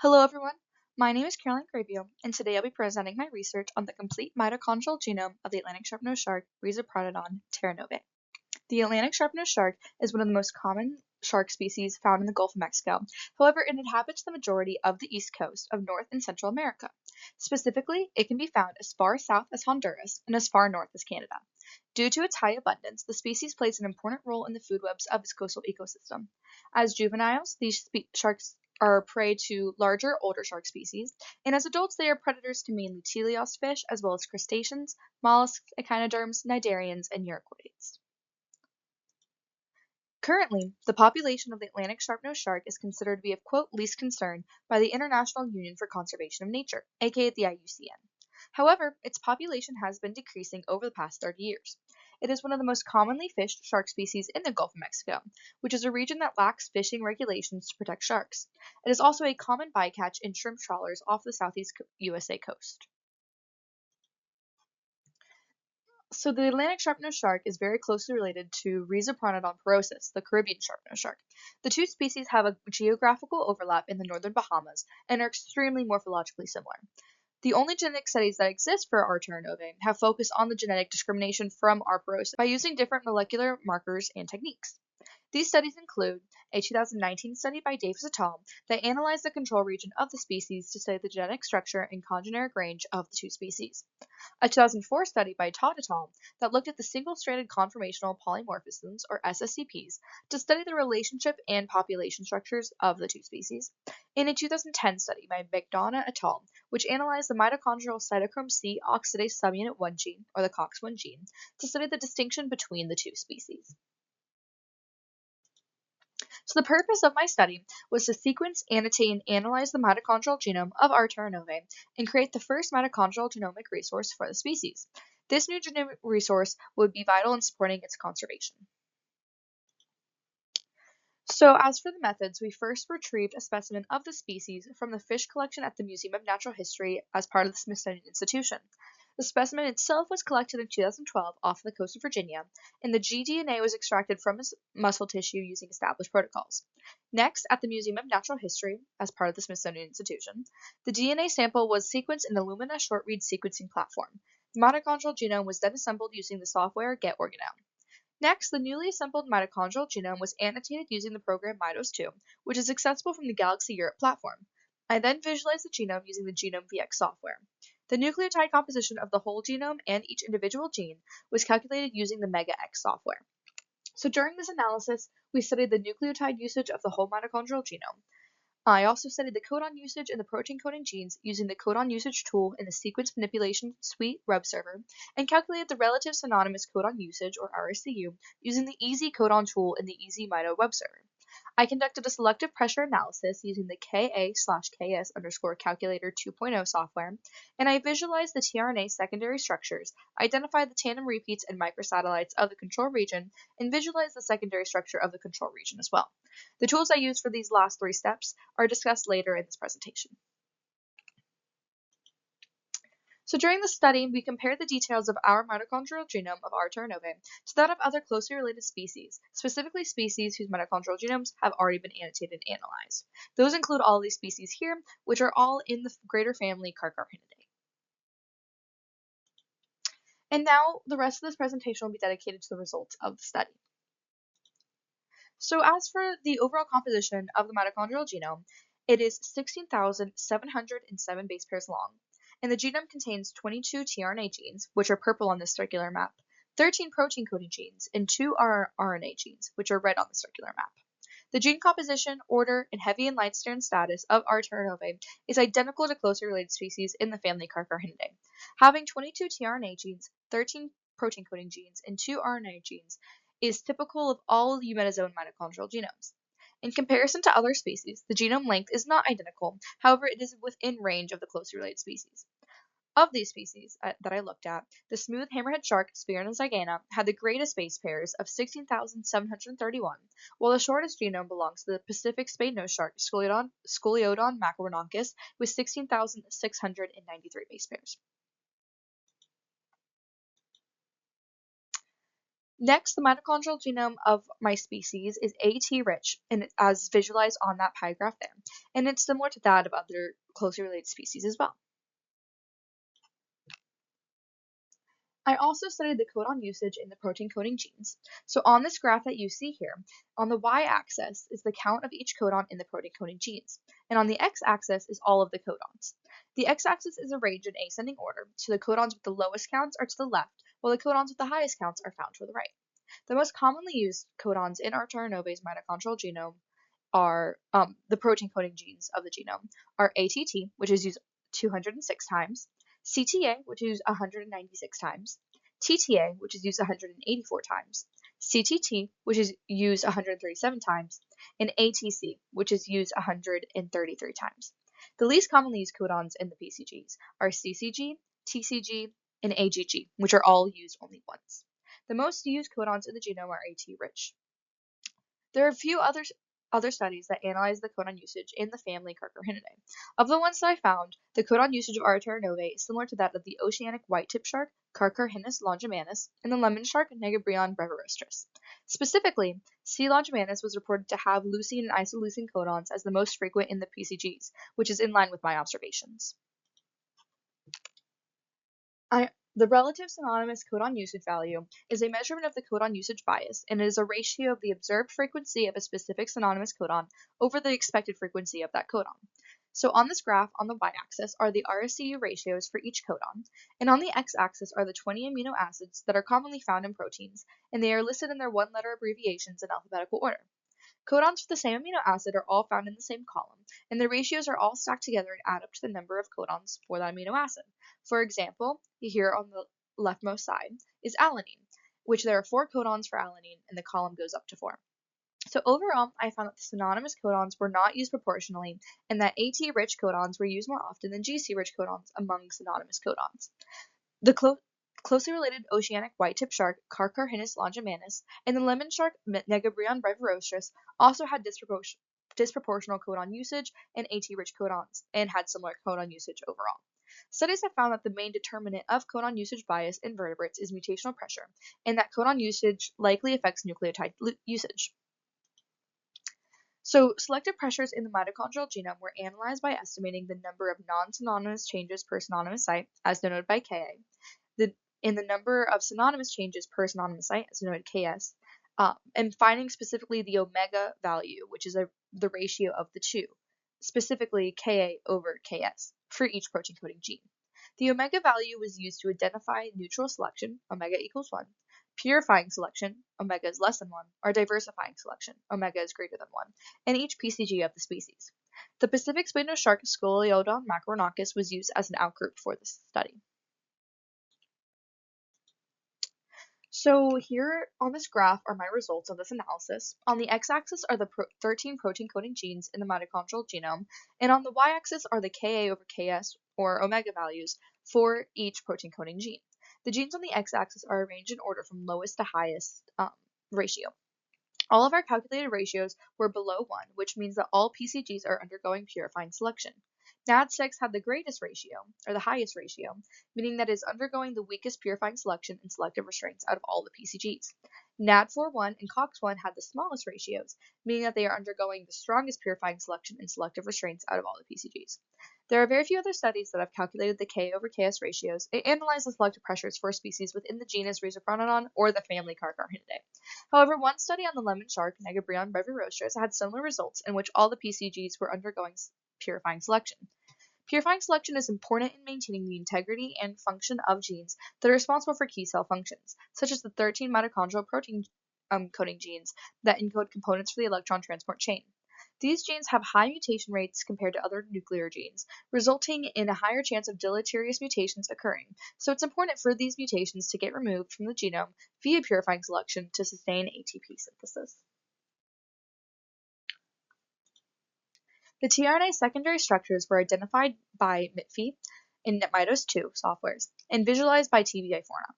Hello everyone, my name is Caroline Graybeal, and today I'll be presenting my research on the complete mitochondrial genome of the Atlantic sharpnose shark, Rhizoprotodon terranovae. The Atlantic sharpnose shark is one of the most common shark species found in the Gulf of Mexico. However, it inhabits the majority of the east coast of North and Central America. Specifically, it can be found as far south as Honduras and as far north as Canada. Due to its high abundance, the species plays an important role in the food webs of its coastal ecosystem. As juveniles, these sharks are prey to larger, older shark species, and as adults they are predators to mainly teleost fish as well as crustaceans, mollusks, echinoderms, cnidarians, and eurycloids. Currently, the population of the Atlantic sharpnose shark is considered to be of quote least concern by the International Union for Conservation of Nature, aka the IUCN. However, its population has been decreasing over the past 30 years. It is one of the most commonly fished shark species in the Gulf of Mexico, which is a region that lacks fishing regulations to protect sharks. It is also a common bycatch in shrimp trawlers off the southeast USA coast. So the Atlantic sharpnose shark is very closely related to Rhizoprotodon porosus, the Caribbean sharpnose shark. The two species have a geographical overlap in the northern Bahamas and are extremely morphologically similar. The only genetic studies that exist for R. terranovae have focused on the genetic discrimination from R. porosus by using different molecular markers and techniques. These studies include a 2019 study by Davis et al. That analyzed the control region of the species to study the genetic structure and congeneric range of the two species. A 2004 study by Todd et al. That looked at the single-stranded conformational polymorphisms, or SSCPs, to study the relationship and population structures of the two species. In a 2010 study by McDonough et al., which analyzed the mitochondrial cytochrome C oxidase subunit 1 gene, or the COX-1 gene, to study the distinction between the two species. So the purpose of my study was to sequence, annotate, and analyze the mitochondrial genome of R. terranovae and create the first mitochondrial genomic resource for the species. This new genomic resource would be vital in supporting its conservation. So as for the methods, we first retrieved a specimen of the species from the fish collection at the Museum of Natural History as part of the Smithsonian Institution. The specimen itself was collected in 2012 off the coast of Virginia, and the gDNA was extracted from its muscle tissue using established protocols. Next, at the Museum of Natural History, as part of the Smithsonian Institution, the DNA sample was sequenced in the Illumina short-read sequencing platform. The mitochondrial genome was then assembled using the software GetOrganome. Next, the newly assembled mitochondrial genome was annotated using the program Mitos2, which is accessible from the Galaxy Europe platform. I then visualized the genome using the Genome VX software. The nucleotide composition of the whole genome and each individual gene was calculated using the MegaX software. So during this analysis, we studied the nucleotide usage of the whole mitochondrial genome. I also studied the codon usage in the protein coding genes using the codon usage tool in the Sequence Manipulation Suite web server, and calculated the relative synonymous codon usage, or RSCU, using the EZ codon tool in the EZ-Mito web server. I conducted a selective pressure analysis using the KA/KS_calculator 2.0 software, and I visualized the tRNA secondary structures, identified the tandem repeats and microsatellites of the control region, and visualized the secondary structure of the control region as well. The tools I used for these last three steps are discussed later in this presentation. So during the study, we compared the details of our mitochondrial genome of R. terranovae to that of other closely related species, specifically species whose mitochondrial genomes have already been annotated and analyzed. Those include all these species here, which are all in the greater family Carcharhinidae. And now the rest of this presentation will be dedicated to the results of the study. So as for the overall composition of the mitochondrial genome, it is 16,707 base pairs long. And the genome contains 22 tRNA genes, which are purple on this circular map, 13 protein coding genes, and 2 RNA genes, which are red on the circular map. The gene composition, order, and heavy and light strand status of R. terranovae is identical to closely related species in the family Carcharhinidae. Having 22 tRNA genes, 13 protein coding genes, and 2 RNA genes is typical of all eumetazoan mitochondrial genomes. In comparison to other species, the genome length is not identical, however it is within range of the closely related species. Of these species that I looked at, the smooth hammerhead shark, Sphaerna zygana, had the greatest base pairs of 16,731, while the shortest genome belongs to the Pacific spade-nosed shark, Scoliodon macrorhynchus, with 16,693 base pairs. Next, the mitochondrial genome of my species is AT-rich, and as visualized on that pie graph there, and it's similar to that of other closely related species as well. I also studied the codon usage in the protein coding genes. So on this graph that you see here, on the y-axis is the count of each codon in the protein coding genes, and on the x-axis is all of the codons. The x-axis is arranged in ascending order, so the codons with the lowest counts are to the left, while the codons with the highest counts are found to the right. The most commonly used codons in Artura novae's mitochondrial genome are the protein coding genes of the genome are ATT, which is used 206 times, CTA, which is used 196 times, TTA, which is used 184 times, CTT, which is used 137 times, and ATC, which is used 133 times. The least commonly used codons in the PCGs are CCG, TCG, and AGG, which are all used only once. The most used codons in the genome are AT-rich. There are a few other studies that analyze the codon usage in the family Carcharhinidae. Of the ones that I found, the codon usage of Artura novae is similar to that of the oceanic white-tip shark, Carcharhinus longimanus, and the lemon shark, Negabrion brevirostris. Specifically, C. longimanus was reported to have leucine and isoleucine codons as the most frequent in the PCGs, which is in line with my observations. The relative synonymous codon usage value is a measurement of the codon usage bias, and it is a ratio of the observed frequency of a specific synonymous codon over the expected frequency of that codon. So on this graph, on the y-axis are the RSCU ratios for each codon, and on the x-axis are the 20 amino acids that are commonly found in proteins, and they are listed in their one-letter abbreviations in alphabetical order. Codons for the same amino acid are all found in the same column, and the ratios are all stacked together and add up to the number of codons for that amino acid. For example, here on the leftmost side is alanine, which there are 4 codons for alanine, and the column goes up to 4. So overall, I found that the synonymous codons were not used proportionally, and that AT-rich codons were used more often than GC-rich codons among synonymous codons. The closely related oceanic white-tip shark, Carcharhinus longimanus, and the lemon shark, Negabrion brevirostris, also had disproportional codon usage and AT-rich codons, and had similar codon usage overall. Studies have found that the main determinant of codon usage bias in vertebrates is mutational pressure, and that codon usage likely affects nucleotide usage. So, selective pressures in the mitochondrial genome were analyzed by estimating the number of non-synonymous changes per synonymous site, as denoted by Ka, in the number of synonymous changes per synonymous site, as denoted Ks, and finding specifically the omega value, which is the ratio of the two, specifically Ka over Ks, for each protein coding gene. The omega value was used to identify neutral selection, omega equals 1, purifying selection, omega is less than 1, or diversifying selection, omega is greater than 1, in each PCG of the species. The Pacific spino shark Scoliodon macronachus was used as an outgroup for this study. So here on this graph are my results of this analysis. On the x-axis are the 13 protein coding genes in the mitochondrial genome, and on the y-axis are the Ka over Ks, or omega values, for each protein coding gene. The genes on the x-axis are arranged in order from lowest to highest ratio. All of our calculated ratios were below 1, which means that all PCGs are undergoing purifying selection. NAD6 had the greatest ratio, or the highest ratio, meaning that it is undergoing the weakest purifying selection and selective restraints out of all the PCGs. NAD41 and COX1 had the smallest ratios, meaning that they are undergoing the strongest purifying selection and selective restraints out of all the PCGs. There are very few other studies that have calculated the Ka over Ks ratios and analyzed the selective pressures for species within the genus Rhizoprhodon or the family Carcharhinidae. However, one study on the lemon shark, Negabrion brevirostris, had similar results in which all the PCGs were undergoing purifying selection. Purifying selection is important in maintaining the integrity and function of genes that are responsible for key cell functions, such as the 13 mitochondrial protein coding genes that encode components for the electron transport chain. These genes have high mutation rates compared to other nuclear genes, resulting in a higher chance of deleterious mutations occurring, so it's important for these mutations to get removed from the genome via purifying selection to sustain ATP synthesis. The tRNA secondary structures were identified by MITFI in MITOS2 softwares and visualized by TBA Forna.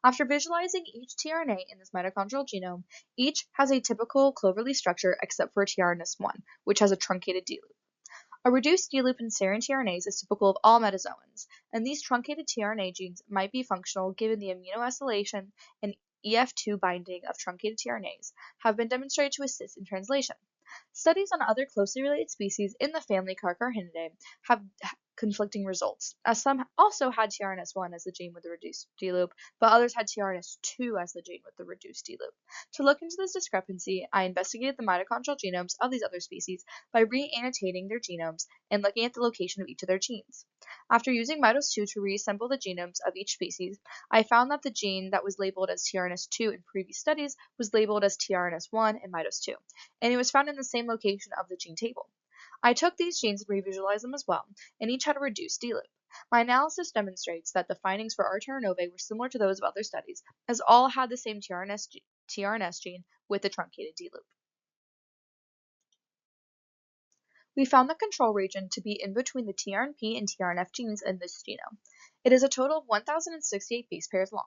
After visualizing each tRNA in this mitochondrial genome, each has a typical cloverleaf structure except for tRNS1, which has a truncated D-loop. A reduced D-loop in serine tRNAs is typical of all metazoans, and these truncated tRNA genes might be functional given the amino acylation and EF2 binding of truncated tRNAs have been demonstrated to assist in translation. Studies on other closely related species in the family Carcharhinidae have conflicting results, as some also had tRNS1 as the gene with the reduced D loop, but others had tRNS2 as the gene with the reduced D loop. To look into this discrepancy, I investigated the mitochondrial genomes of these other species by re-annotating their genomes and looking at the location of each of their genes. After using Mitos2 to reassemble the genomes of each species, I found that the gene that was labeled as tRNS2 in previous studies was labeled as tRNS1 in Mitos2, and it was found in the same location of the gene table. I took these genes and revisualized them as well, and each had a reduced D loop. My analysis demonstrates that the findings for R. novae were similar to those of other studies, as all had the same tRNS gene with the truncated D loop. We found the control region to be in between the tRNP and tRNF genes in this genome. It is a total of 1,068 base pairs long.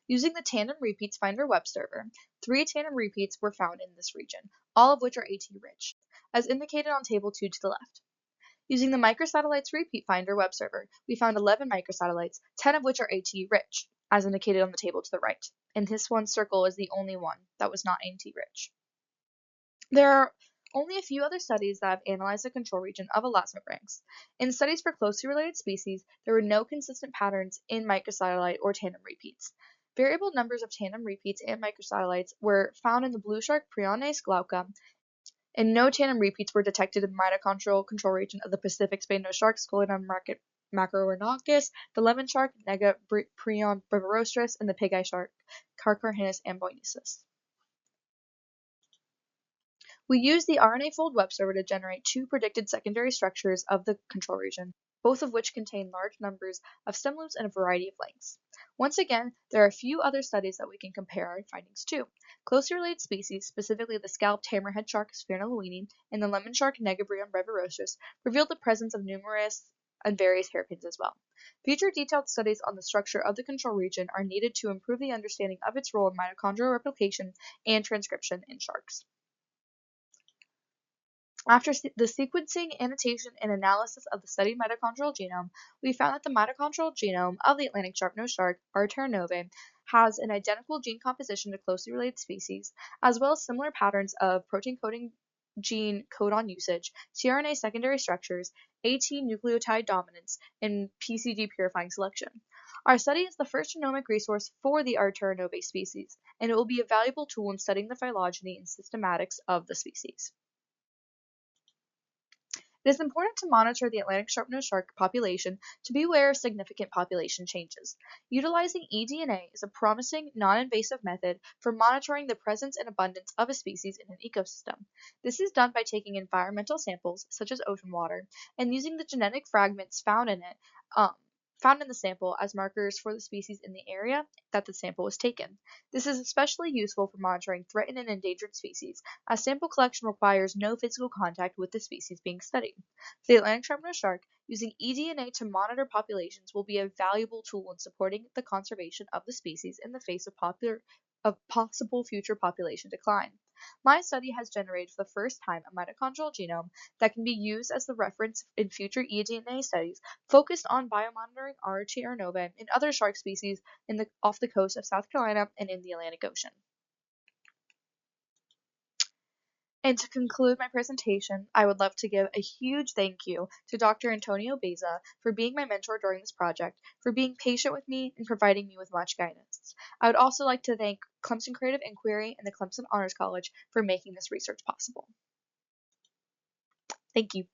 Using the tandem repeats finder web server, 3 tandem repeats were found in this region, all of which are AT-rich, as indicated on table 2 to the left. Using the microsatellites repeat finder web server, we found 11 microsatellites, 10 of which are AT-rich, as indicated on the table to the right, and this one circle is the only one that was not AT-rich. There are only a few other studies that have analyzed the control region of elasmobranchs. In studies for closely related species, there were no consistent patterns in microsatellite or tandem repeats. Variable numbers of tandem repeats and microsatellites were found in the blue shark Priones glauca, and no tandem repeats were detected in the mitochondrial control region of the Pacific spade-nosed shark Scoledon macrorhynchus, the lemon shark Nega prion brevirostris, and the pig-eye shark Carcharhinus amboinensis. We used the RNA fold web server to generate 2 predicted secondary structures of the control region, both of which contain large numbers of stem loops and a variety of lengths. Once again, there are a few other studies that we can compare our findings to. Closely related species, specifically the scalloped hammerhead shark Sphaerna lewini and the lemon shark Negabrion brevirostris, revealed the presence of numerous and various hairpins as well. Future detailed studies on the structure of the control region are needed to improve the understanding of its role in mitochondrial replication and transcription in sharks. After the sequencing, annotation, and analysis of the studied mitochondrial genome, we found that the mitochondrial genome of the Atlantic sharp-nosed shark, R. novae, has an identical gene composition to closely related species, as well as similar patterns of protein-coding gene codon usage, tRNA secondary structures, AT nucleotide dominance, and PCG purifying selection. Our study is the first genomic resource for the R. novae species, and it will be a valuable tool in studying the phylogeny and systematics of the species. It is important to monitor the Atlantic sharp-nosed shark population to be aware of significant population changes. Utilizing eDNA is a promising, non-invasive method for monitoring the presence and abundance of a species in an ecosystem. This is done by taking environmental samples, such as ocean water, and using the genetic fragments found in the sample as markers for the species in the area that the sample was taken. This is especially useful for monitoring threatened and endangered species, as sample collection requires no physical contact with the species being studied. For the Atlantic sharp-nosed shark, using eDNA to monitor populations will be a valuable tool in supporting the conservation of the species in the face of possible future population decline. My study has generated for the first time a mitochondrial genome that can be used as the reference in future eDNA studies focused on biomonitoring R. novae and other shark species off the coast of South Carolina and in the Atlantic Ocean. And to conclude my presentation, I would love to give a huge thank you to Dr. Antonio Beza for being my mentor during this project, for being patient with me and providing me with much guidance. I would also like to thank Clemson Creative Inquiry and the Clemson Honors College for making this research possible. Thank you.